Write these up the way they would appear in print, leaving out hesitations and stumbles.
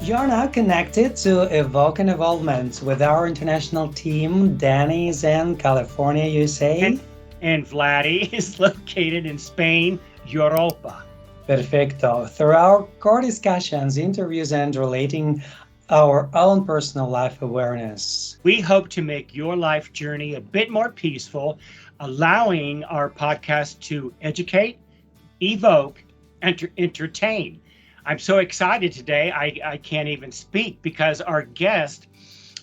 You're now connected to Evoke and Evolvement with our international team. Danny is in California, And, USA. and Vladdy is located in Spain, Europa. Perfecto. Through our core discussions, interviews, and relating our own personal life awareness. We hope to make your life journey a bit more peaceful, allowing our podcast to educate, evoke, and entertain. I'm so excited today, I can't even speak because our guests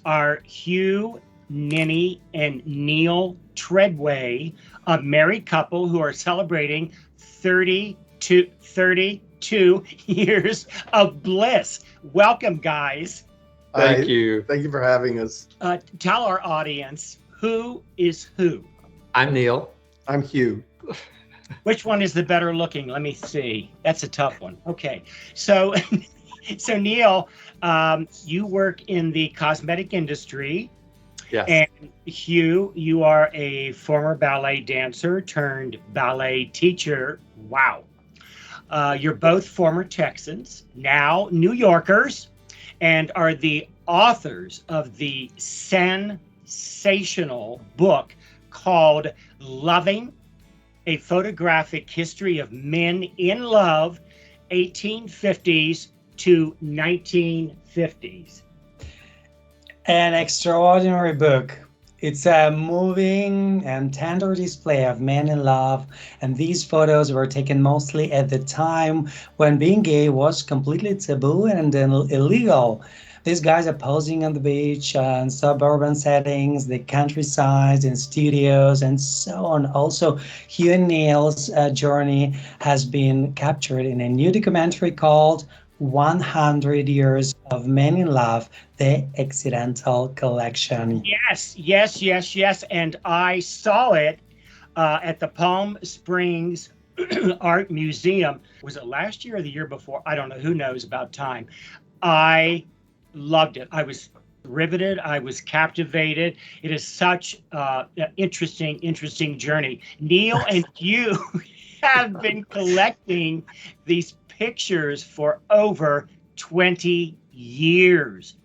are Hugh, Nini, and Neal Treadway, a married couple who are celebrating 32 years of bliss. Welcome, guys. Thank you. Thank you for having us. Tell our audience who is who. I'm Neal. I'm Hugh. Which one is the better looking? Let me see. That's a tough one. Okay. So, Neal, you work in the cosmetic industry. Yes. And Hugh, you are a former ballet dancer turned ballet teacher. Wow. You're both former Texans, now New Yorkers, and are the authors of the sensational book called Loving, a Photographic History of Men in Love, 1850s to 1950s. An extraordinary book. It's a moving and tender display of men in love, and these photos were taken mostly at the time when being gay was completely taboo and illegal. These guys are posing on the beach, in suburban settings, the countryside, in studios, and so on. Also, Hugh and Neal's journey has been captured in a new documentary called 100 Years of Men in Love, the Accidental Collection. Yes. And I saw it at the Palm Springs Art Museum. Was it last year or the year before? I don't know. Who knows about time? I loved it. I was riveted. I was captivated. It is such an interesting journey. Neal and you have been collecting these pictures for over 20 years.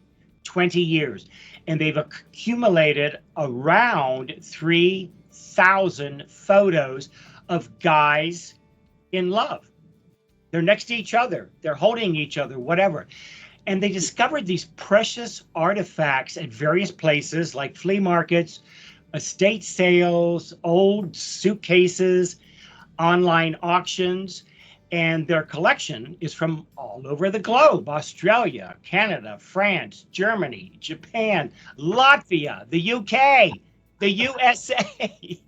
20 years. And they've accumulated around 3,000 photos of guys in love. They're next to each other. They're holding each other, whatever. And they discovered these precious artifacts at various places like flea markets, estate sales, old suitcases, online auctions. And their collection is from all over the globe: Australia, Canada, France, Germany, Japan, Latvia, the UK, the USA.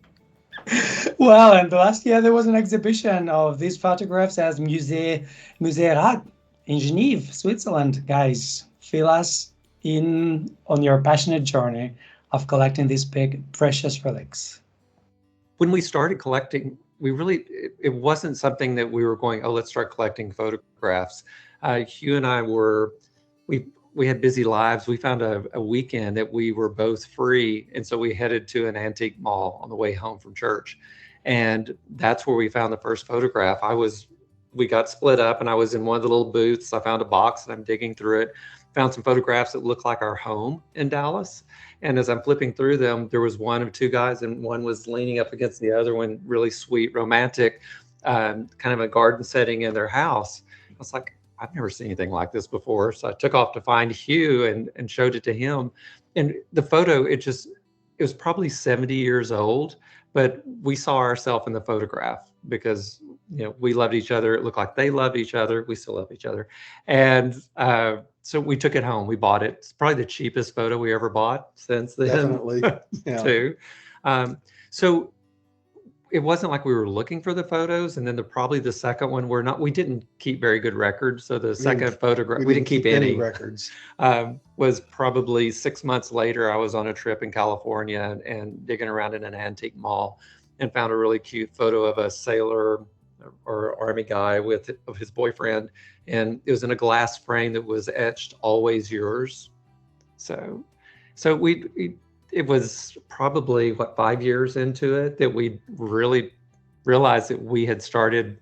Well, and last year there was an exhibition of these photographs at Musée Rat in Geneva, Switzerland. Guys, fill us in on your passionate journey of collecting these big, precious relics. When we started collecting, it wasn't something that we were going, oh, let's start collecting photographs. Hugh and I we had busy lives. We found a weekend that we were both free. And so we headed to an antique mall on the way home from church. And that's where we found the first photograph. We got split up and I was in one of the little booths. I found a box and I'm digging through it, found some photographs that looked like our home in Dallas. And as I'm flipping through them, there was one of two guys and one was leaning up against the other one, really sweet, romantic, kind of a garden setting in their house. I was like, I've never seen anything like this before. So I took off to find Hugh and showed it to him. And the photo, it was probably 70 years old, but we saw ourselves in the photograph because, we loved each other. It looked like they loved each other. We still love each other. And so we took it home. We bought it. It's probably the cheapest photo we ever bought since then. Definitely. Yeah. Too. So it wasn't like we were looking for the photos. And then probably the second one, we didn't keep very good records. So the second photograph, we didn't keep any records. Was probably 6 months later. I was on a trip in California and digging around in an antique mall and found a really cute photo of a sailor or army guy of his boyfriend. And it was in a glass frame that was etched "Always Yours." So it was probably 5 years into it that we really realized that we had started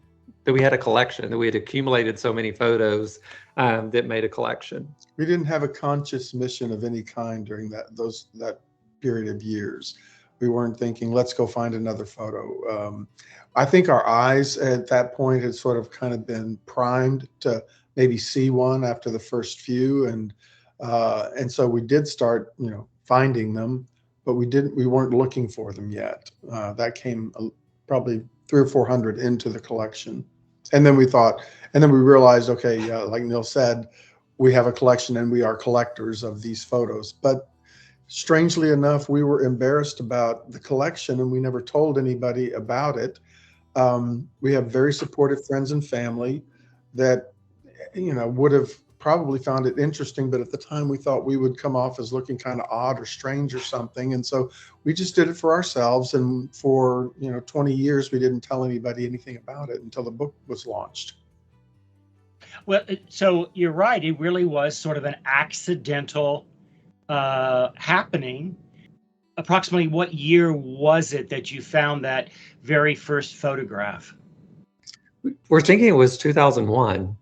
we had a collection, that we had accumulated so many photos that made a collection. We didn't have a conscious mission of any kind during that period of years. We weren't thinking, let's go find another photo. I think our eyes at that point had sort of kind of been primed to maybe see one after the first few, and so we did start, finding them, but we weren't looking for them yet. That came probably 300 or 400 into the collection, and then we realized, okay, like Neal said, we have a collection and we are collectors of these photos. But strangely enough, we were embarrassed about the collection and we never told anybody about it. We have very supportive friends and family that, would have probably found it interesting, but at the time we thought we would come off as looking kind of odd or strange or something. And so we just did it for ourselves. And for, 20 years, we didn't tell anybody anything about it until the book was launched. Well, so you're right. It really was sort of an accidental happening. Approximately what year was it that you found that very first photograph? We're thinking it was 2001.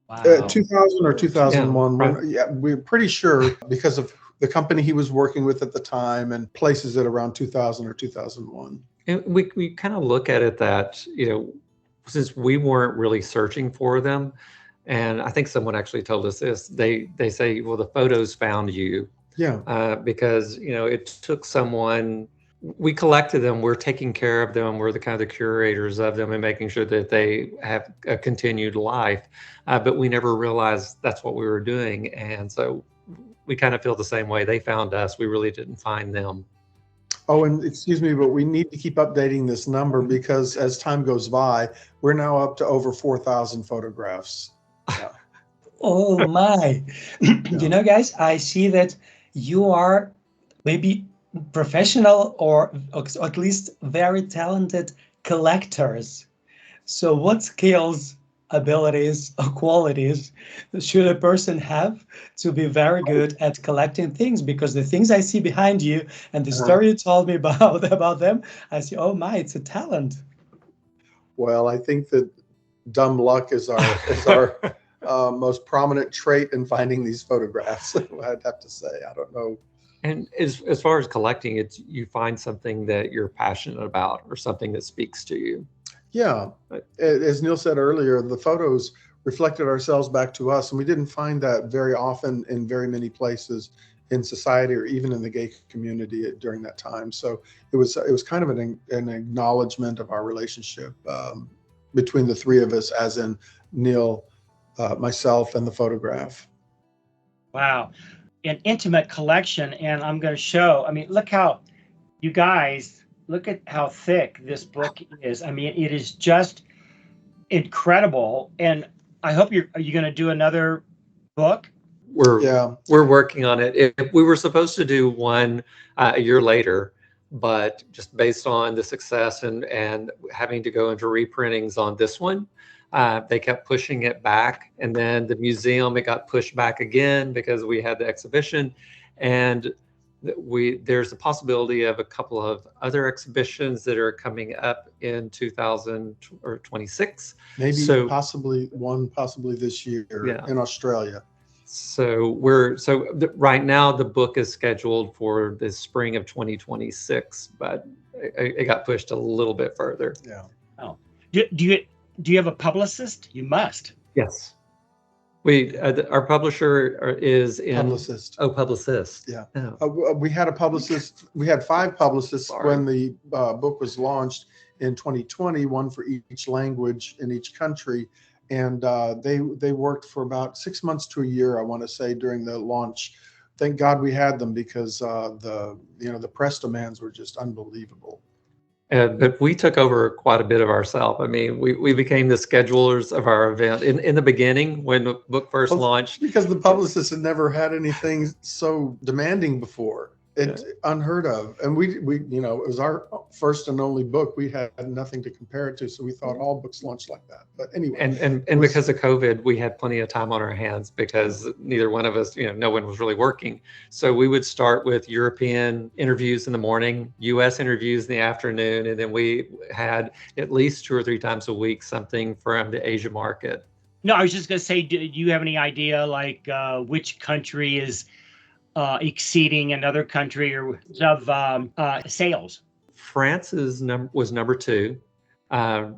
Wow. 2000 or 2001. Yeah, right. Yeah, we're pretty sure because of the company he was working with at the time, and places it around 2000 or 2001. And we kind of look at it that, since we weren't really searching for them, and I think someone actually told us this, they say, well, the photos found you. Yeah. Because, it took someone, we collected them, we're taking care of them, we're the kind of the curators of them and making sure that they have a continued life. But we never realized that's what we were doing. And so we kind of feel the same way. They found us. We really didn't find them. Oh, and excuse me, but we need to keep updating this number because as time goes by, we're now up to over 4,000 photographs. Yeah. Oh my. Guys, I see that you are maybe professional or at least very talented collectors. So what skills, abilities, or qualities should a person have to be very good at collecting things? Because the things I see behind you and the story you told me about them, I see, oh my, it's a talent. Well, I think that dumb luck is our most prominent trait in finding these photographs. I'd have to say, I don't know. And as far as collecting, it's you find something that you're passionate about or something that speaks to you. Yeah. As Neal said earlier, the photos reflected ourselves back to us, and we didn't find that very often in very many places in society or even in the gay community during that time. So it was kind of an acknowledgement of our relationship between the three of us, as in Neal, myself, and the photograph. Wow. An intimate collection. And I'm going to show, look how, you guys, look at how thick this book is. It is just incredible. And I hope are you going to do another book? We're working on it. We were supposed to do one a year later, but just based on the success and having to go into reprintings on this one, they kept pushing it back. And then the museum, it got pushed back again because we had the exhibition. And there's a possibility of a couple of other exhibitions that are coming up in 2026. Possibly this year in Australia. So right now the book is scheduled for the spring of 2026, but it got pushed a little bit further. Yeah. Oh, do you have a publicist? You must. Yes. Our publisher is in Publicist. Oh, publicist. Yeah. Oh. We had a publicist. We had 5 publicists when the book was launched in 2020, one for each language in each country. And they worked for about 6 months to a year, I want to say, during the launch. Thank God we had them because the press demands were just unbelievable. But we took over quite a bit of ourselves. We became the schedulers of our event in the beginning when the book first launched. Because the publicist had never had anything so demanding before. It's unheard of. And we, you know, it was our first and only book. We had nothing to compare it to. So we thought all books launched like that. But anyway. And because of COVID, we had plenty of time on our hands because neither one of us, no one was really working. So we would start with European interviews in the morning, US interviews in the afternoon, and then we had at least 2 or 3 times a week something from the Asia market. No, I was just going to say, do you have any idea like which country is exceeding another country or of sales? France was number 2.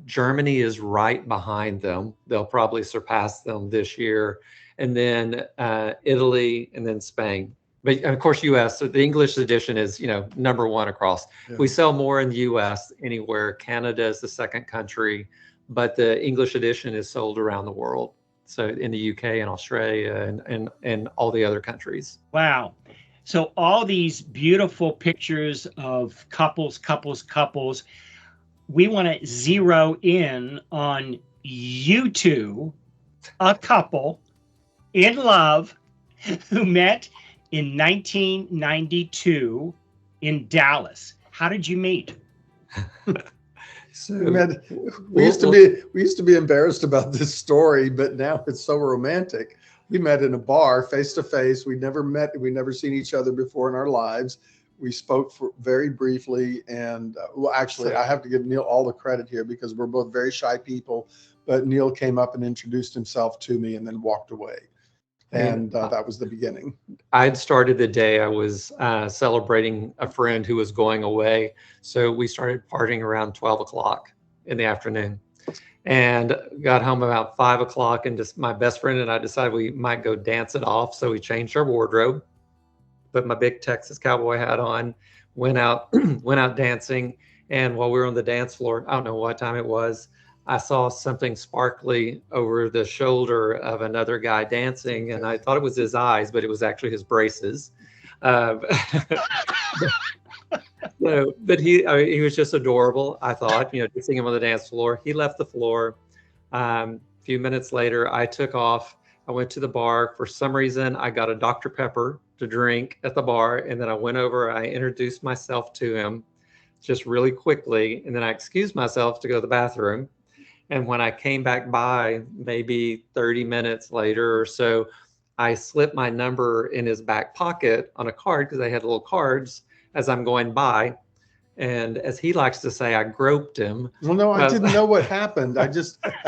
Germany is right behind them. They'll probably surpass them this year. And then Italy and then Spain. But of course, US, so the English edition is, number 1 across. Yeah. We sell more in the US anywhere. Canada is the second country, but the English edition is sold around the world. So in the UK and Australia and all the other countries. Wow. So all these beautiful pictures of couples. We want to zero in on you two, a couple in love who met in 1992 in Dallas. How did you meet? So we used to be embarrassed about this story, but now it's so romantic. We met in a bar face to face. We'd never met. We'd never seen each other before in our lives. We spoke very briefly. And well, actually, I have to give Neal all the credit here because we're both very shy people. But Neal came up and introduced himself to me and then walked away. And that was the beginning. I'd started the day I was celebrating a friend who was going away. So we started partying around 12 o'clock in the afternoon and got home about 5 o'clock. And just my best friend and I decided we might go dance it off. So we changed our wardrobe, put my big Texas cowboy hat on, went out dancing. And while we were on the dance floor, I don't know what time it was, I saw something sparkly over the shoulder of another guy dancing, and I thought it was his eyes, but it was actually his braces. But he was just adorable, I thought, just seeing him on the dance floor. He left the floor. A few minutes later, I took off. I went to the bar. For some reason, I got a Dr. Pepper to drink at the bar, and then I went over. I introduced myself to him just really quickly, and then I excused myself to go to the bathroom. And when I came back by, maybe 30 minutes later or so, I slipped my number in his back pocket on a card because they had little cards as I'm going by. And as he likes to say, I groped him. Well, no, I didn't know what happened. I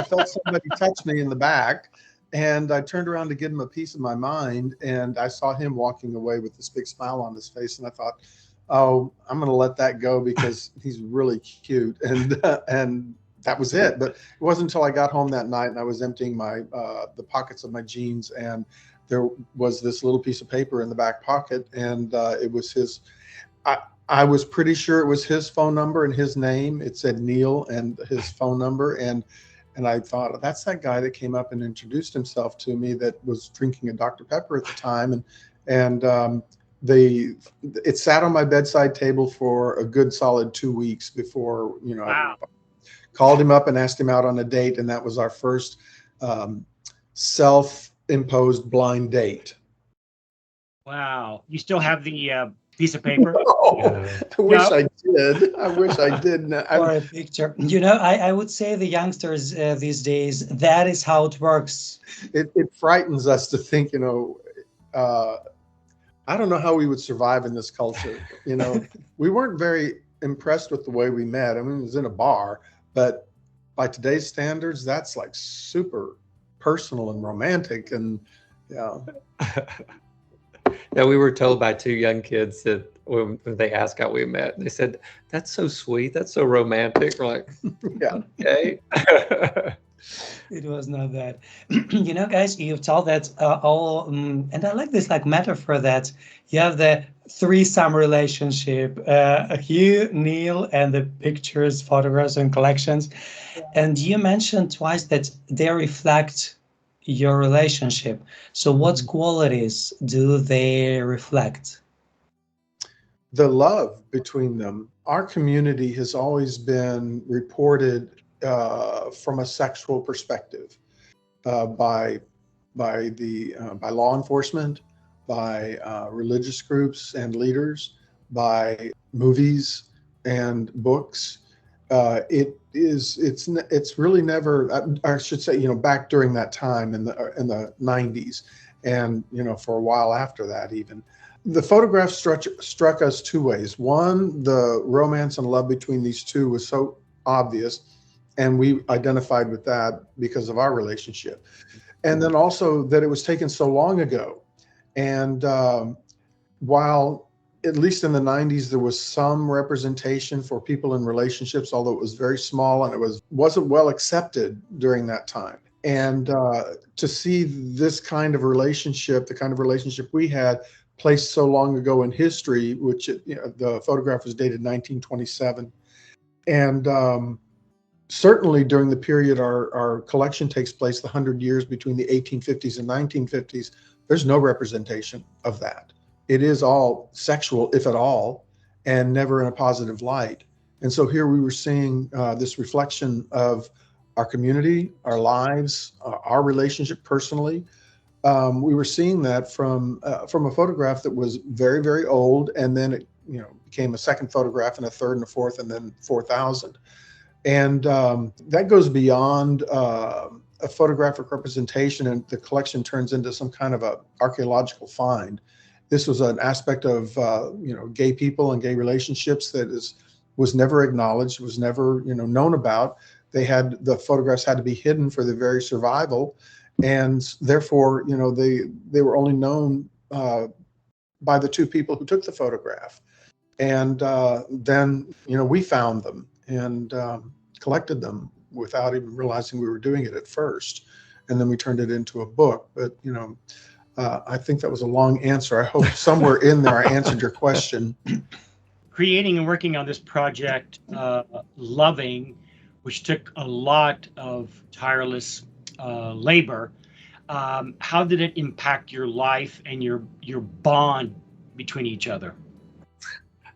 felt somebody touch me in the back. And I turned around to give him a piece of my mind. And I saw him walking away with this big smile on his face. And I thought, oh, I'm going to let that go because he's really cute. And that was it. But it wasn't until I got home that night and I was emptying the pockets of my jeans, and there was this little piece of paper in the back pocket, and it was his. I was pretty sure it was his phone number and his name. It said Neal and his phone number, and I thought, that's that guy that came up and introduced himself to me that was drinking a Dr. Pepper at the time, and it sat on my bedside table for a good solid 2 weeks before Wow. I called him up and asked him out on a date, and that was our first self-imposed blind date. Wow. You still have the piece of paper? I wish I did. I wish I did. Or a picture. I would say the youngsters these days, that is how it works. It frightens us to think, I don't know how we would survive in this culture. We weren't very impressed with the way we met. I mean, it was in a bar. But by today's standards, that's like super personal and romantic. And yeah, we were told by 2 young kids that when they asked how we met, they said, "That's so sweet. That's so romantic." We're like, yeah, okay. It was not that. Guys, you've told that all, and I like this metaphor that you have the threesome relationship, Hugh, Neal, and the pictures, photographs, and collections. And you mentioned twice that they reflect your relationship. So what qualities do they reflect? The love between them. Our community has always been reported from a sexual perspective by law enforcement, by religious groups and leaders. by movies and books. It's really never, I should say, back during that time in the 90s, and for a while after that even. The photograph struck us two ways. One, the romance and love between these two was so obvious, and we identified with that because of our relationship. And then also that it was taken so long ago. And while at least in the 90s there was some representation for people in relationships, although it was very small and wasn't well accepted during that time. And to see this kind of relationship, the kind of relationship we had, placed so long ago in history, which the photograph was dated 1927, and certainly during the period our collection takes place, the 100 years between the 1850s and 1950s, there's no representation of that. It is all sexual, if at all, and never in a positive light. And so here we were seeing this reflection of our community, our lives, our relationship personally. We were seeing that from a photograph that was very, very old, and then it became a second photograph and a third and a fourth, and then 4,000. And that goes beyond a photographic representation, and the collection turns into some kind of a archaeological find. This was an aspect of gay people and gay relationships that was never acknowledged, was never known about. The photographs had to be hidden for their very survival, and therefore they were only known by the two people who took the photograph. And then we found them and collected them without even realizing we were doing it at first, and then we turned it into a book. But I think that was a long answer. I hope somewhere in there I answered your question. Creating and working on this project, Loving, which took a lot of tireless labor, how did it impact your life and your bond between each other?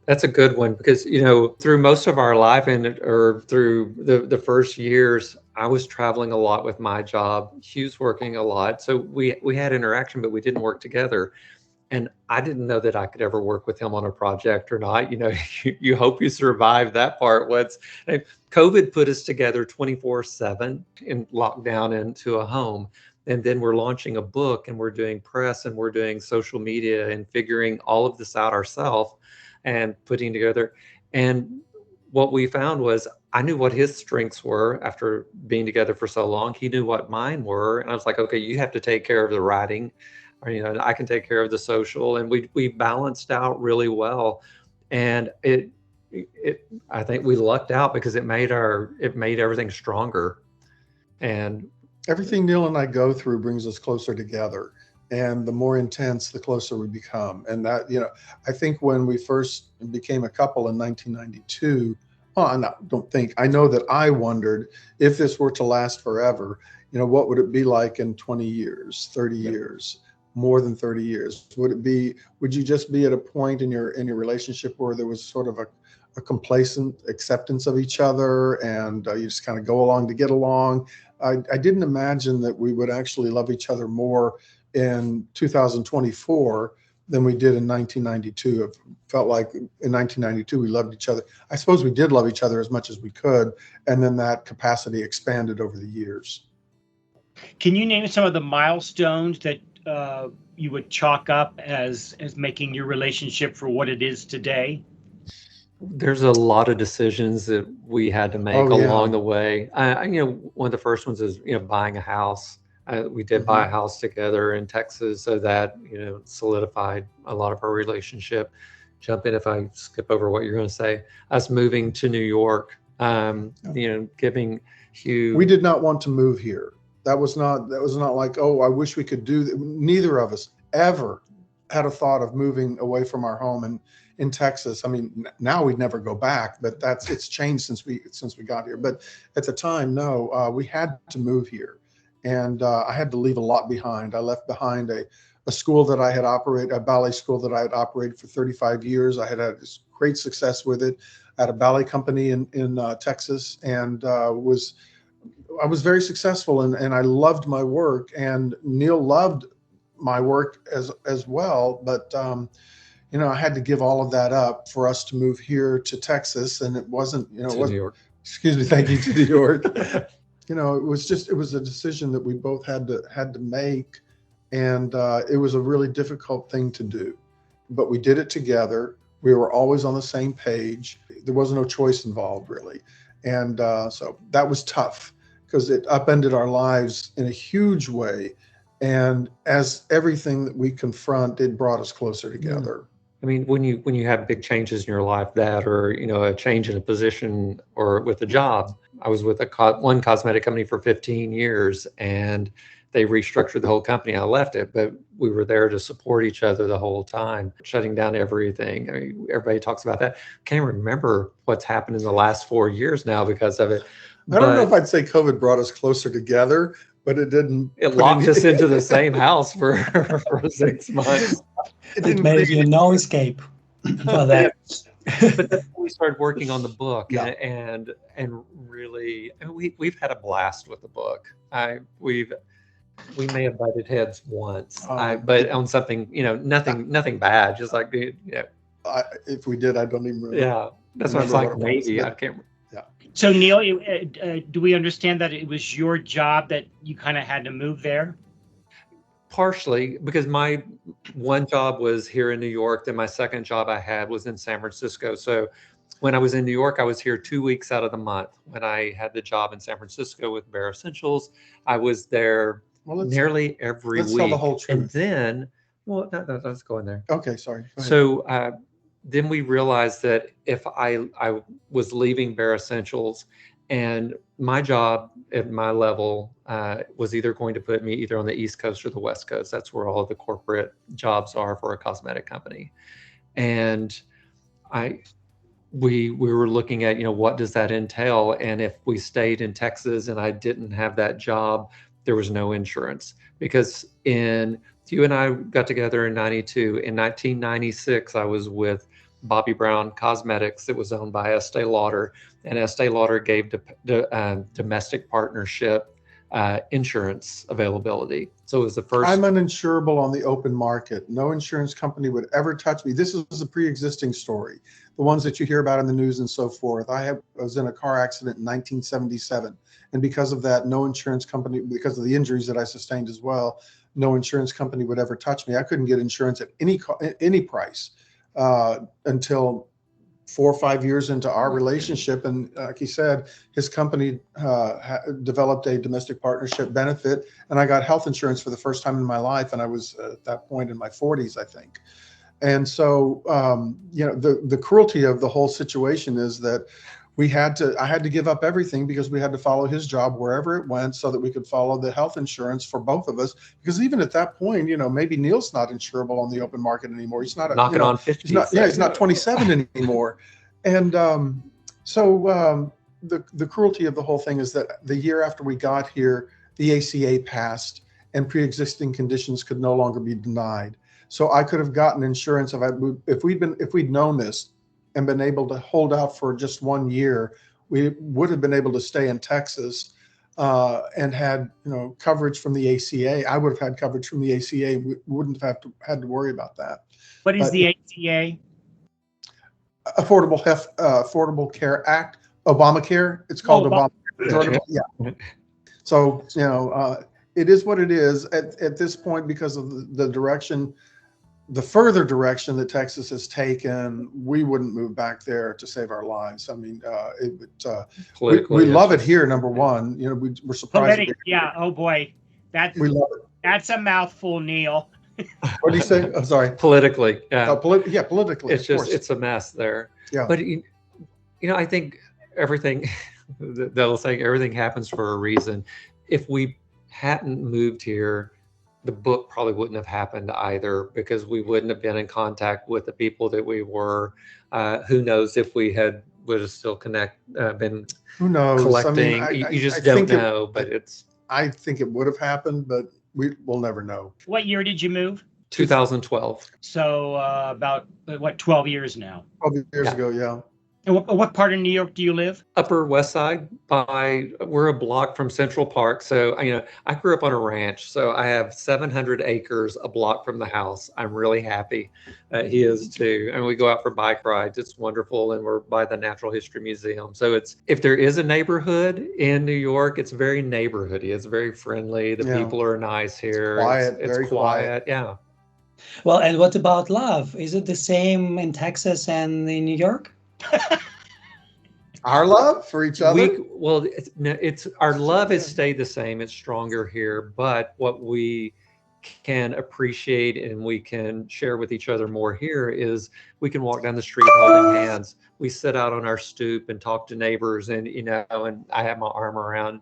That's a good one, because through most of our life or through the first years, I was traveling a lot with my job. Hugh's working a lot, so we had interaction, but we didn't work together. And I didn't know that I could ever work with him on a project or not. You hope you survive that part. COVID put us together 24/7 in lockdown into a home. And then we're launching a book, and we're doing press, and we're doing social media, and figuring all of this out ourselves and putting together. And what we found was, I knew what his strengths were after being together for so long. He knew what mine were. And I was like, okay, you have to take care of the writing, or, I can take care of the social. And we balanced out really well. And I think we lucked out, because it made everything stronger. And everything Neil and I go through brings us closer together. And the more intense, the closer we become. And that, I think when we first became a couple in 1992, I know that I wondered, if this were to last forever, what would it be like in 20 years, 30 years, more than 30 years? Would you just be at a point in your relationship where there was sort of a complacent acceptance of each other, and you just kind of go along to get along? I didn't imagine that we would actually love each other more in 2024 than we did in 1992. It felt like in 1992 we loved each other. I suppose we did love each other as much as we could, and then that capacity expanded over the years. Can you name some of the milestones that you would chalk up as making your relationship for what it is today? There's a lot of decisions that we had to make along the way. One of the first ones is buying a house. We did buy a house together in Texas, so that solidified a lot of our relationship. Jump in if I skip over what you're going to say. Us moving to New York, giving Hugh. We did not want to move here. That was not like, oh, I wish we could do that. Neither of us ever had a thought of moving away from our home in Texas. I mean, now we'd never go back, but it's changed since we got here. But at the time, no, we had to move here. And I had to leave a lot behind. I left behind a school that I had operated, a ballet school that I had operated for 35 years. I had great success with it. I had a ballet company in Texas, and I was very successful, and I loved my work, and Neil loved my work as well. But I had to give all of that up for us to move here to Texas. And it wasn't, it To wasn't, New York. excuse me, thank you, to New York. It was a decision that we both had to make. And it was a really difficult thing to do, but we did it together. We were always on the same page. There was no choice involved, really. And so that was tough because it upended our lives in a huge way. And as everything that we confront, it brought us closer together. I mean, when you have big changes in your life, that, or a change in a position or with a job. I was with one cosmetic company for 15 years, and they restructured the whole company. I left it, but we were there to support each other the whole time, shutting down everything. I mean, everybody talks about that. Can't remember what's happened in the last 4 years now because of it. I don't know if I'd say COVID brought us closer together, but it didn't. It locked us into the same house for 6 months. It made you no escape for that. But then we started working on the book, Yeah. and really, I mean, we've had a blast with the book. We may have butted heads once, but on something, nothing bad, just like if we did, I don't even remember. Yeah, that's what it's like. Maybe I can't. Yeah. So Neil, do we understand that it was your job that you kind of had to move there? Partially, because my one job was here in New York, then my second job I had was in San Francisco. So when I was in New York, I was here 2 weeks out of the month. When I had the job in San Francisco with Bare Essentials, I was there nearly every week. Let's tell the whole truth. And then, no, let's go in there. Okay, sorry. Go ahead. So then we realized that if I was leaving Bare Essentials, and my job at my level was either going to put me either on the East Coast or the West Coast. That's where all of the corporate jobs are for a cosmetic company. And we were looking at, what does that entail? And if we stayed in Texas and I didn't have that job, there was no insurance. Because you and I got together in 92. In 1996, I was with Bobby Brown Cosmetics. It was owned by Estee Lauder, and Estee Lauder gave domestic partnership insurance availability. So it was the first. I'm uninsurable on the open market. No insurance company would ever touch me. This is a pre-existing story. The ones that you hear about in the news and so forth. I was in a car accident in 1977. And because of that, no insurance company, because of the injuries that I sustained as well, no insurance company would ever touch me. I couldn't get insurance at any price until 4 or 5 years into our relationship. And like he said, his company developed a domestic partnership benefit, and I got health insurance for the first time in my life. And I was at that point in my 40s, I think. And so, the cruelty of the whole situation is that I had to give up everything because we had to follow his job wherever it went so that we could follow the health insurance for both of us. Because even at that point, maybe Neil's not insurable on the open market anymore. He's not knocking on 50. He's not 27 anymore. And so the cruelty of the whole thing is that the year after we got here, the ACA passed and pre-existing conditions could no longer be denied. So I could have gotten insurance if we'd known this and been able to hold out for just 1 year. We would have been able to stay in Texas and had coverage from the ACA. I would have had coverage from the ACA. We wouldn't have had to worry about that. What is the ACA? Affordable Care Act, Obamacare. It's called Obamacare. Yeah. So it is what it is at this point because of the direction. The further direction that Texas has taken, we wouldn't move back there to save our lives. I mean, we love it here. Number one, we're surprised. Yeah. Oh boy, we love it. That's a mouthful, Neil. What do you say? I'm sorry. Politically, yeah. Politically. It's a mess there. Yeah. But I think everything they'll say everything happens for a reason. If we hadn't moved here, the book probably wouldn't have happened either, because we wouldn't have been in contact with the people that we were. Who knows if we would have still been who knows collecting. I mean, you just don't know. But I think it would have happened, but we'll never know. What year did you move? 2012. So about 12 years now. 12 years ago, yeah. And what part of New York do you live? Upper West Side. We're a block from Central Park. So, I grew up on a ranch. So I have 700 acres a block from the house. I'm really happy. He is too. And we go out for bike rides. It's wonderful. And we're by the Natural History Museum. So if there is a neighborhood in New York, it's very neighborhoody. It's very friendly. The Yeah. people are nice here. Quiet, It's very quiet. Yeah. Well, and what about love? Is it the same in Texas and in New York? Our love for each other. It's our love has stayed the same. It's stronger here, but what we can appreciate and we can share with each other more here is we can walk down the street holding hands. We sit out on our stoop and talk to neighbors, and and I have my arm around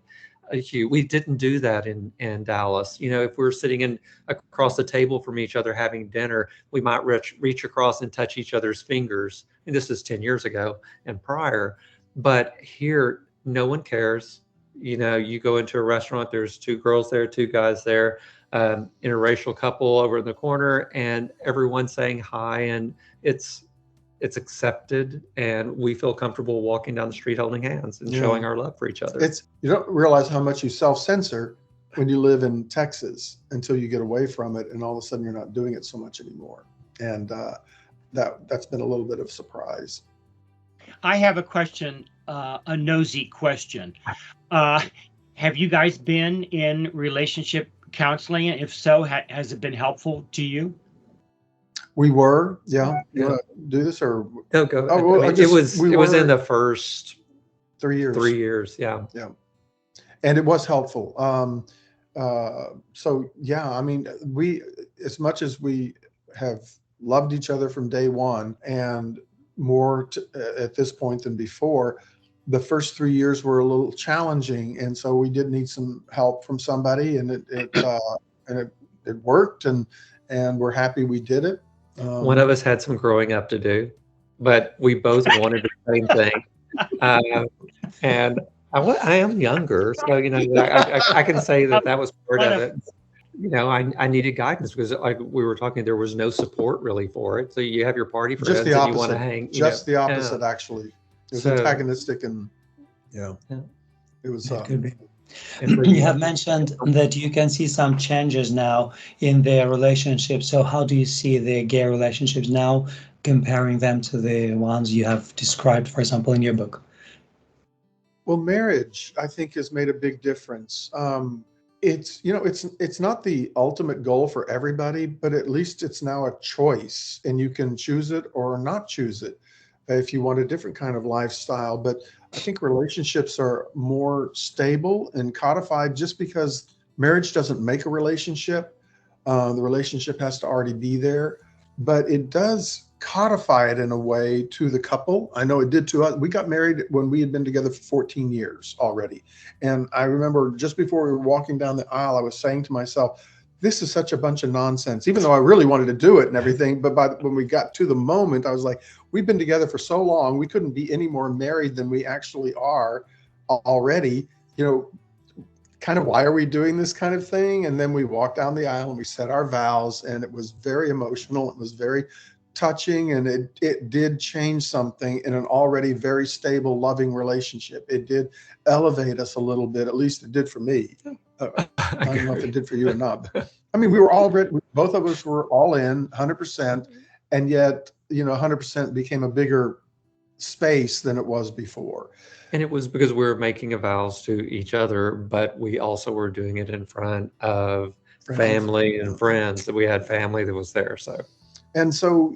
Hugh. We didn't do that in Dallas. If we're sitting across the table from each other having dinner, we might reach across and touch each other's fingers. And this is 10 years ago and prior. But here, no one cares. You go into a restaurant, there's two girls there, two guys there, interracial couple over in the corner, and everyone's saying hi, and it's accepted, and we feel comfortable walking down the street holding hands and showing our love for each other. You don't realize how much you self-censor when you live in Texas until you get away from it, and all of a sudden you're not doing it so much anymore. And that's been a little bit of a surprise. I have a question, a nosy question. Have you guys been in relationship counseling? And if so, has it been helpful to you? We were, yeah. You want to do this or? No, go. Oh, well, it was in the first 3 years. 3 years, yeah. Yeah, and it was helpful. So yeah, I mean, as much as we have loved each other from day one, and more at this point than before, the first 3 years were a little challenging, and so we did need some help from somebody, and it worked, and we're happy we did it. One of us had some growing up to do, but we both wanted the same thing. And I am younger, so I can say that was part of it. I needed guidance because, like we were talking, there was no support really for it. So you have your party friends and you want to hang. Just the opposite, actually. It was antagonistic, and it was. Could be. You have mentioned that you can see some changes now in their relationships. So how do you see the gay relationships now, comparing them to the ones you have described, for example, in your book? Well, marriage, I think, has made a big difference. It's not the ultimate goal for everybody, but at least it's now a choice, and you can choose it or not choose it if you want a different kind of lifestyle. But I think relationships are more stable and codified, just because marriage doesn't make a relationship. The relationship has to already be there, but it does codify it in a way to the couple. I know it did to us. We got married when we had been together for 14 years already. And I remember just before we were walking down the aisle, I was saying to myself, this is such a bunch of nonsense, even though I really wanted to do it and everything. But when we got to the moment, I was like, we've been together for so long, we couldn't be any more married than we actually are already. Kind of, why are we doing this kind of thing? And then we walked down the aisle and we said our vows, and it was very emotional. It was very touching, and it did change something in an already very stable, loving relationship. It did elevate us a little bit. At least it did for me. I don't know if it did for you or not. But, I mean, we were already, both of us were all in 100%, and yet 100% became a bigger space than it was before. And it was because we were making vows to each other, but we also were doing it in front of family and friends. That we had family that was there. And so,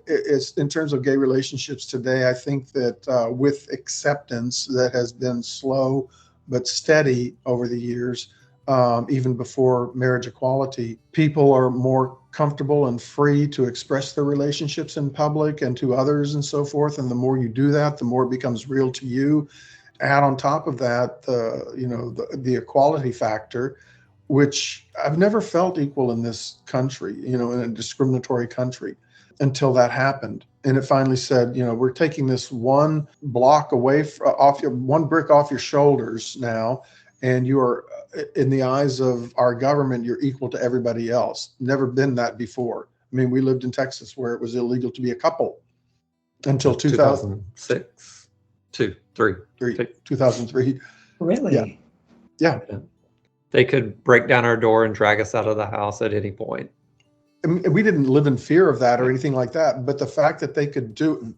it's in terms of gay relationships today, I think that with acceptance that has been slow but steady over the years, even before marriage equality, people are more comfortable and free to express their relationships in public and to others and so forth. And the more you do that, the more it becomes real to you. Add on top of that, the equality factor, which I've never felt equal in this country, in a discriminatory country, until that happened. And it finally said, we're taking this one block away one brick off your shoulders now, and you are, in the eyes of our government, you're equal to everybody else. Never been that before. I mean, we lived in Texas where it was illegal to be a couple. until 2006, 3. 2003. Really? Yeah. They could break down our door and drag us out of the house at any point. And we didn't live in fear of that or anything like that. But the fact that they could do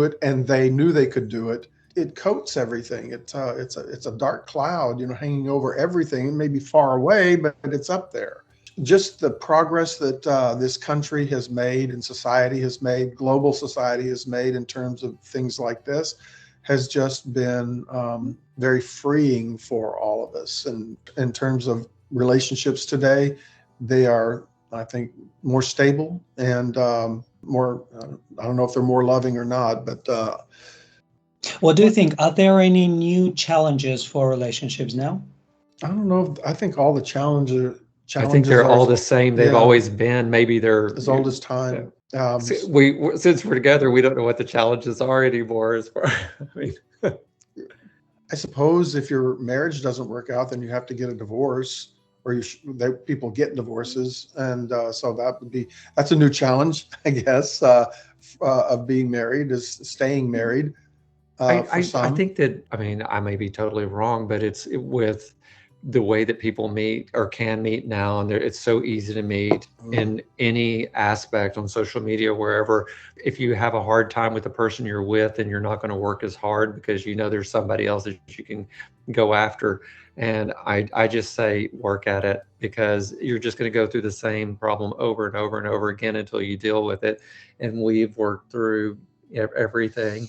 it, and they knew they could do it, it coats everything. It's a dark cloud, hanging over everything. It may be far away, but it's up there. Just the progress that this country has made and society has made, global society has made in terms of things like this, has just been very freeing for all of us. And in terms of relationships today, they are, I think, more stable and more, I don't know if they're more loving or not, but. What do you think? Are there any new challenges for relationships now? I don't know. I think all the challenges. I think they're all the same. They've always been. Maybe they're as old as time. Since we're together, we don't know what the challenges are anymore. As far, I suppose if your marriage doesn't work out, then you have to get a divorce, or people get divorces, and so that's a new challenge, I guess, of being married, is staying married. I think that, I may be totally wrong, but with the way that people meet or can meet now, and it's so easy to meet in any aspect on social media, wherever. If you have a hard time with the person you're with, and you're not going to work as hard because there's somebody else that you can go after. And I just say work at it, because you're just going to go through the same problem over and over and over again until you deal with it. And we've worked through everything.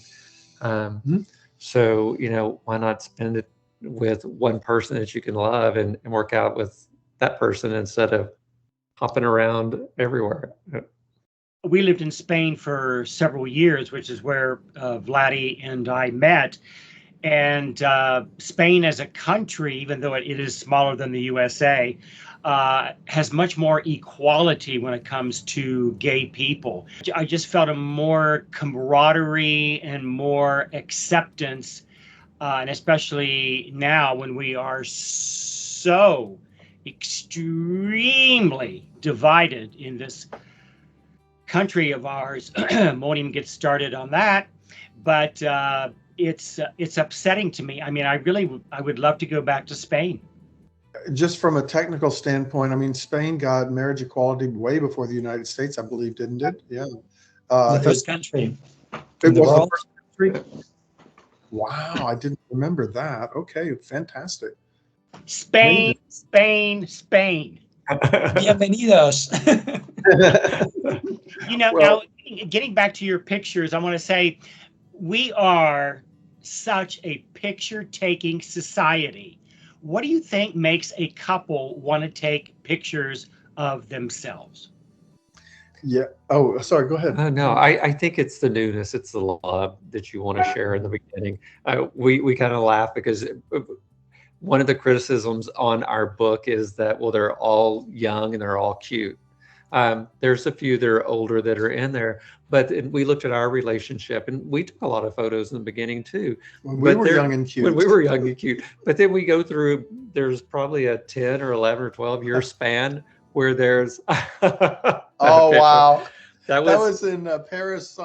So, why not spend it with one person that you can love and work out with that person instead of hopping around everywhere. We lived in Spain for several years, which is where Vladdy and I met. And Spain as a country, even though it is smaller than the USA, has much more equality when it comes to gay people. I just felt a more camaraderie and more acceptance, and especially now when we are so extremely divided in this country of ours. Won't even get started on that, but it's upsetting to me. I would love to go back to Spain. Just from a technical standpoint, Spain got marriage equality way before the United States, I believe, didn't it? Yeah. The first country. It was the first country. Wow, I didn't remember that. Okay, fantastic. Spain. Bienvenidos. Now getting back to your pictures, I want to say we are such a picture-taking society. What do you think makes a couple want to take pictures of themselves? Yeah. Oh, sorry. Go ahead. No, I think it's the newness. It's the love that you want to share in the beginning. We kind of laugh because one of the criticisms on our book is that, well, they're all young and they're all cute. There's a few that are older that are in there, but we looked at our relationship, and we took a lot of photos in the beginning too. When we were young and cute. When we were young and cute. But then we go through, there's probably a 10 or 11 or 12 year span where there's oh wow, that was in Paris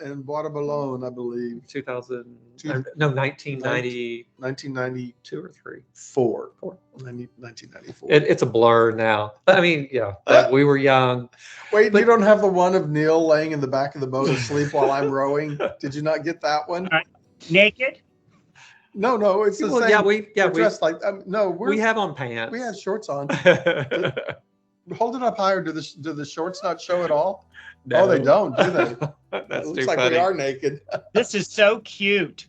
in Bois de Boulogne, I believe. 1992 or 3. 1994. It's a blur now. We were young. Wait, you don't have the one of Neil laying in the back of the boat asleep while I'm rowing? Did you not get that one? Naked? No, it's the same. We're dressed like we have on pants. We have shorts on. Hold it up higher. Do the shorts not show at all? No. Oh, they don't, do they? That's it too looks like funny. we are naked. This is so cute.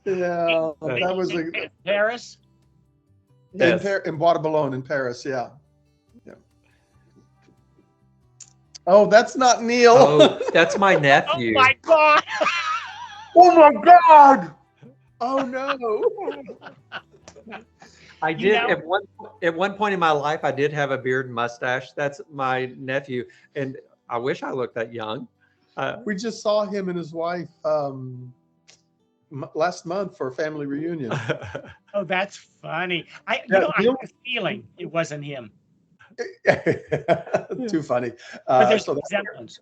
Yeah, that was in Paris. Yes. In Bois de Boulogne in Paris. Yeah. Oh, that's not Neil. Oh, that's my nephew. Oh my God. Oh my God. Oh no. I did at one point in my life. I did have a beard and mustache. That's my nephew, and I wish I looked that young. We just saw him and his wife last month for a family reunion. Oh, that's funny. I have a feeling it wasn't him. Too funny. But there's resemblance.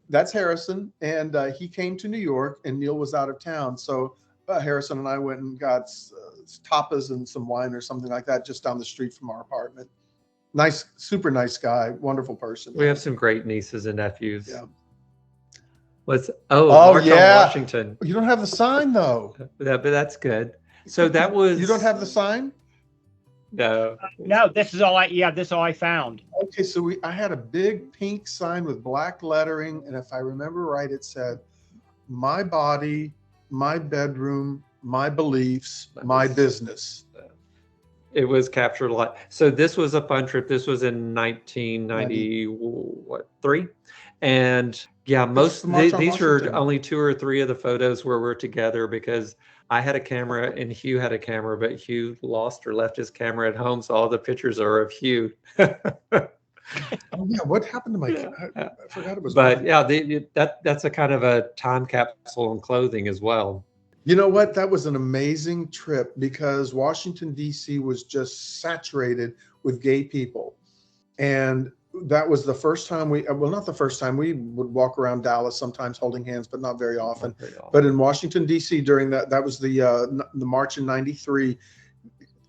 That's Harrison, and he came to New York, and Neal was out of town. So Harrison and I went and got tapas and some wine or something like that just down the street from our apartment. Nice, super nice guy, wonderful person. We have some great nieces and nephews. Yeah. Oh, March yeah. on Washington. You don't have the sign though. But that's good. So that was. You don't have the sign? No. No, this is all I found. Okay, so I had a big pink sign with black lettering, and if I remember right, it said, "My body, my bedroom, my beliefs, my business." It was captured a lot. So this was a fun trip. This was in 1993, and yeah, these are only 2 or 3 of the photos where we're together, because I had a camera and Hugh had a camera, but Hugh lost or left his camera at home, so all the pictures are of Hugh. Oh yeah, what happened to my? I forgot it was. But yeah, that's a kind of a time capsule in clothing as well. You know what? That was an amazing trip, because Washington, D.C. was just saturated with gay people. And that was the first time not the first time, we would walk around Dallas sometimes holding hands, but not very often. But in Washington, D.C. during that was the March in 93,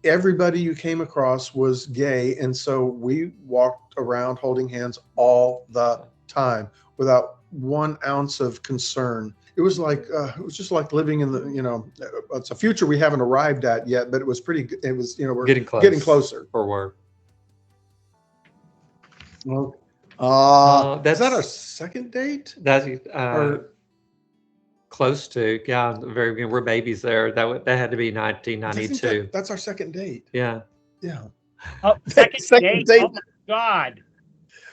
everybody you came across was gay. And so we walked around holding hands all the time without 1 ounce of concern. It was like it was just like living in the, it's a future we haven't arrived at yet, but it was pretty. It was, we're getting closer. For work. Well, is that our second date? That's close to, yeah. The very beginning, we're babies there. That had to be 1992. That's our second date. Yeah. Yeah. Oh, second date. Oh my God.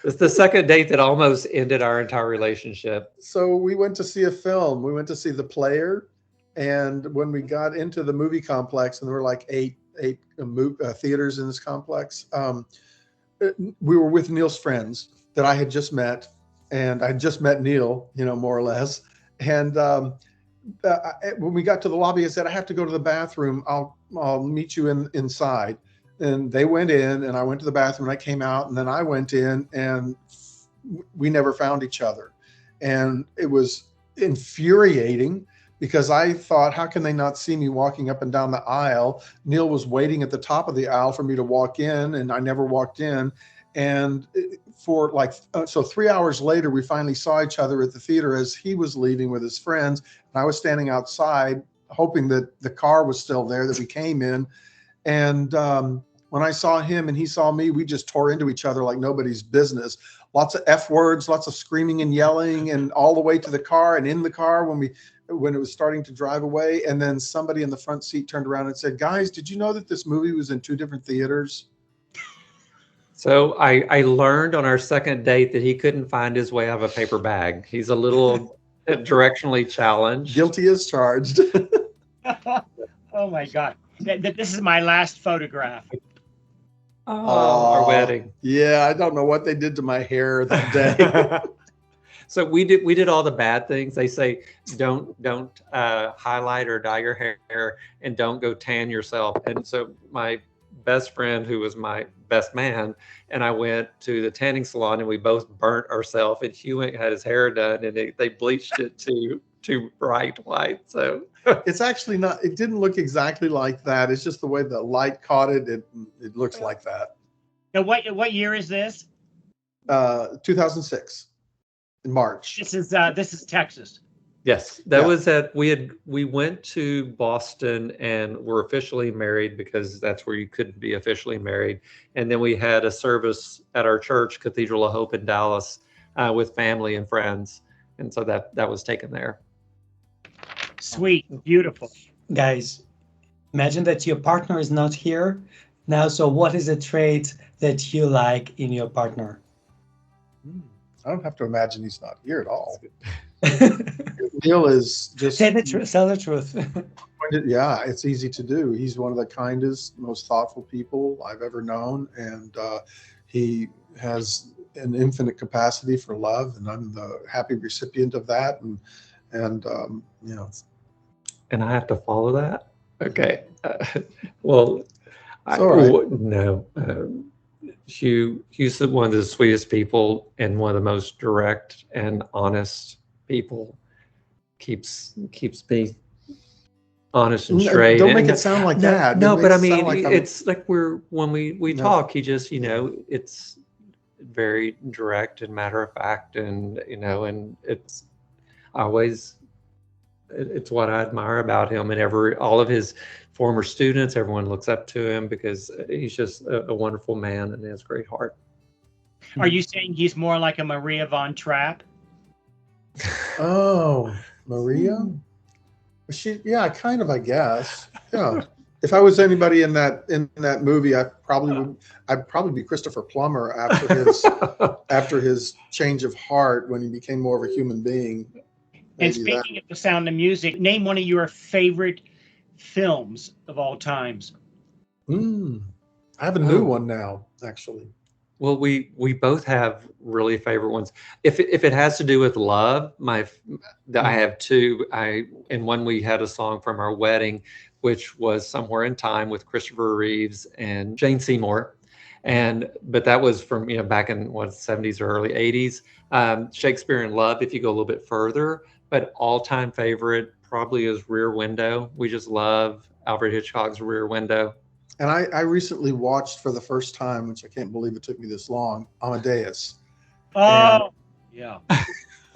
It's the second date that almost ended our entire relationship. So we went to see a film. We went to see The Player, and when we got into the movie complex, and there were like eight theaters in this complex, we were with Neal's friends that I had just met, and I just met Neal, more or less. And when we got to the lobby, I said, "I have to go to the bathroom. I'll meet you inside." And they went in, and I went to the bathroom, and I came out, and then I went in, and we never found each other. And it was infuriating, because I thought, how can they not see me walking up and down the aisle? Neal was waiting at the top of the aisle for me to walk in, and I never walked in. And for 3 hours later, we finally saw each other at the theater as he was leaving with his friends. And I was standing outside hoping that the car was still there that we came in. And when I saw him and he saw me, we just tore into each other like nobody's business. Lots of F words, lots of screaming and yelling, and all the way to the car and in the car when it was starting to drive away. And then somebody in the front seat turned around and said, "Guys, did you know that this movie was in 2 different theaters?" So I learned on our second date that he couldn't find his way out of a paper bag. He's a little directionally challenged. Guilty as charged. Oh my God. This is my last photograph. Oh, our wedding. Yeah, I don't know what they did to my hair that day. So we did all the bad things. They say don't highlight or dye your hair, and don't go tan yourself. And so my best friend, who was my best man, and I went to the tanning salon, and we both burnt ourselves. And Hugh had his hair done, and they bleached it to bright white. So it's actually not. It didn't look exactly like that. It's just the way the light caught it. It looks like that. Now, what year is this? 2006, in March. This is Texas. Yes, that was we went to Boston and were officially married, because that's where you couldn't be officially married. And then we had a service at our church, Cathedral of Hope in Dallas, with family and friends. And so that was taken there. Sweet, beautiful. Guys, imagine that your partner is not here now. So what is a trait that you like in your partner? I don't have to imagine he's not here at all. Neal is just... Tell the truth. Yeah, it's easy to do. He's one of the kindest, most thoughtful people I've ever known. And he has an infinite capacity for love. And I'm the happy recipient of that. And And I have to follow that? Okay. Well, it's all right. No. Hugh's one of the sweetest people and one of the most direct and honest people. Keeps me honest and straight. Don't make And it sound like no, that. no, It but makes I it sound mean, like it's like when we No. talk, he just, it's very direct and matter of fact, and and it's what I admire about him, and all of his former students, everyone looks up to him because he's just a wonderful man and he has a great heart. Are you saying he's more like a Maria von Trapp? Oh, Maria? Yeah, kind of, I guess. Yeah. If I was anybody in that movie, I'd probably be Christopher Plummer after his change of heart when he became more of a human being. And speaking of The Sound of Music, name one of your favorite films of all times. I have a new one now, actually. Well, we both have really favorite ones. If it has to do with love, I have two. And one, we had a song from our wedding, which was Somewhere in Time with Christopher Reeves and Jane Seymour. But that was from back in what, 70s or early 80s. Shakespeare in Love, if you go a little bit further. But all-time favorite probably is Rear Window. We just love Alfred Hitchcock's Rear Window. And I recently watched for the first time, which I can't believe it took me this long, Amadeus. Oh, yeah.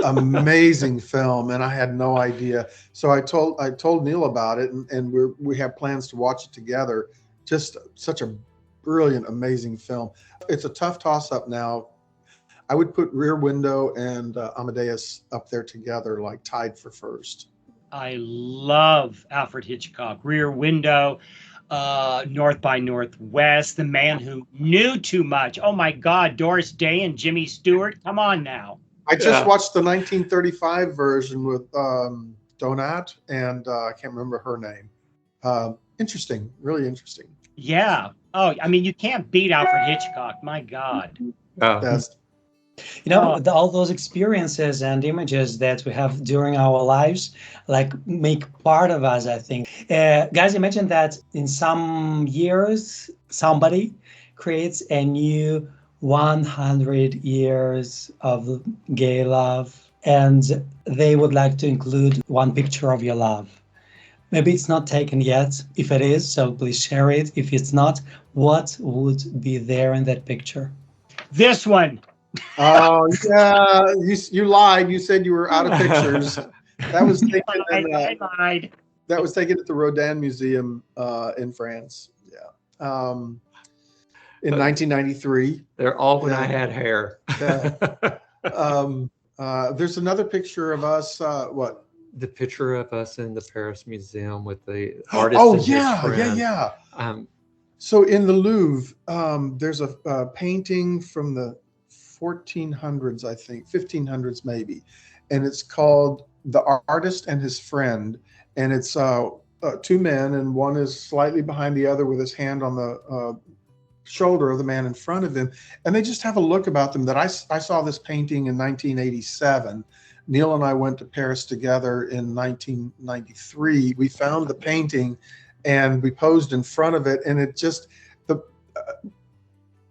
Amazing film, and I had no idea. So I told Neil about it, and we have plans to watch it together. Just such a brilliant, amazing film. It's a tough toss-up now. I would put Rear Window and Amadeus up there together, like tied for first. I love Alfred Hitchcock. Rear Window, North by Northwest, The Man Who Knew Too Much. Oh my God, Doris Day and Jimmy Stewart. Come on now. I just watched the 1935 version with Donat, and I can't remember her name. Interesting, really interesting. Yeah. Oh, I mean, you can't beat Alfred Hitchcock. My God. Best. All those experiences and images that we have during our lives, like, make part of us, I think. Guys, imagine that in some years, somebody creates a new 100 years of gay love, and they would like to include one picture of your love. Maybe it's not taken yet. If it is, so please share it. If it's not, what would be there in that picture? This one. Oh yeah, you lied. You said you were out of pictures. That was taken. I lied. That was taken at the Rodin Museum in France. Yeah, in 1993. They're all when I had hair. There's another picture of us. What? The picture of us in the Paris Museum with the artist. Oh and yeah, his friend. yeah. So in the Louvre, there's a painting from the 1400s, I think, 1500s maybe, and it's called The Artist and His Friend, and it's two men, and one is slightly behind the other with his hand on the shoulder of the man in front of him, and they just have a look about them that I saw this painting in 1987. Neil and I went to Paris together in 1993. We found the painting and we posed in front of it, and it just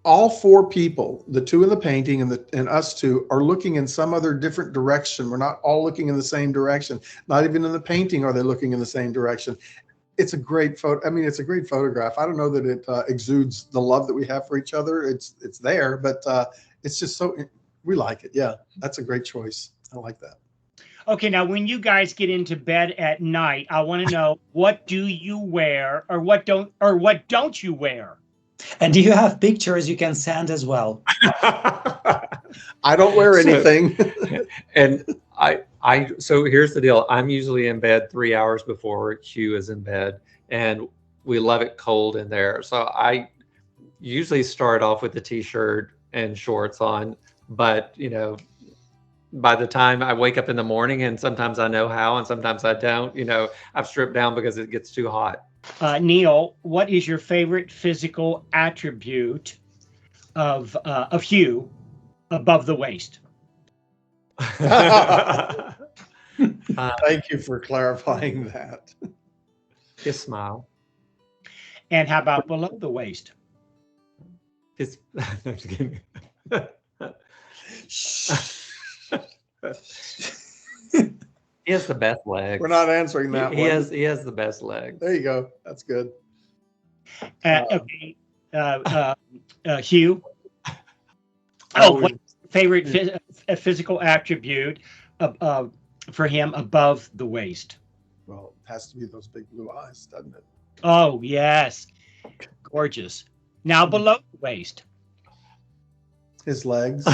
all four people, the two in the painting and us two, are looking in some other different direction. We're not all looking in the same direction. Not even in the painting are they looking in the same direction. It's a great photo. I mean, it's a great photograph. I don't know that it exudes the love that we have for each other. It's there, but it's just we like it. Yeah, that's a great choice. I like that. Okay, now when you guys get into bed at night, I want to know, what do you wear, or what don't you wear? And do you have pictures you can send as well? I don't wear anything. And so here's the deal. I'm usually in bed 3 hours before Hugh is in bed, and we love it cold in there. So I usually start off with a t-shirt and shorts on, but by the time I wake up in the morning, and sometimes I know how and sometimes I don't, I've stripped down because it gets too hot. Neil, what is your favorite physical attribute of Hugh above the waist? Thank you for clarifying that. His smile. And how about below the waist? His, I'm just kidding. He has the best legs. We're not answering that He one. has the best legs. There you go. That's good. Okay. Hugh. Oh, What favorite physical attribute for him above the waist? Well, it has to be those big blue eyes, doesn't it? Oh, yes. Gorgeous. Now below the waist. His legs.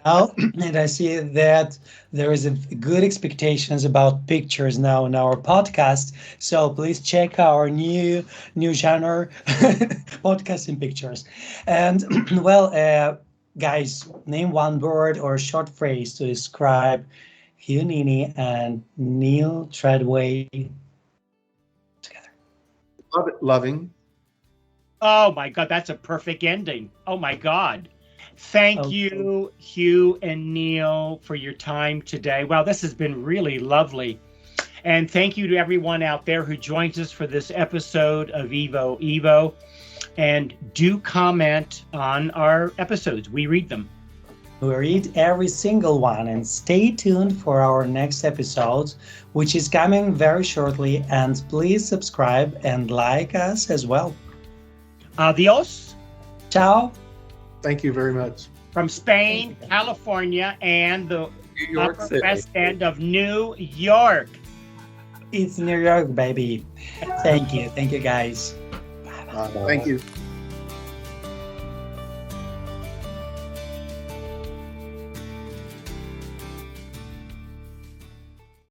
Well, and I see that there is a good expectations about pictures now in our podcast. So please check our new genre, podcasting pictures. And well, guys, name one word or short phrase to describe Hugh, Nini, and Neal Treadway together. Loving. Oh my God, that's a perfect ending. Oh my God. Thank Okay. you, Hugh and Neal, for your time today. Wow, this has been really lovely. And thank you to everyone out there who joins us for this episode of Evo. And do comment on our episodes. We read them. We read every single one, and stay tuned for our next episode, which is coming very shortly. And please subscribe and like us as well. Adios Ciao. Thank you very much. from Spain, California, and the New York upper City. west end of New York. It's New York, baby. Thank you. Thank you, guys. Thank you.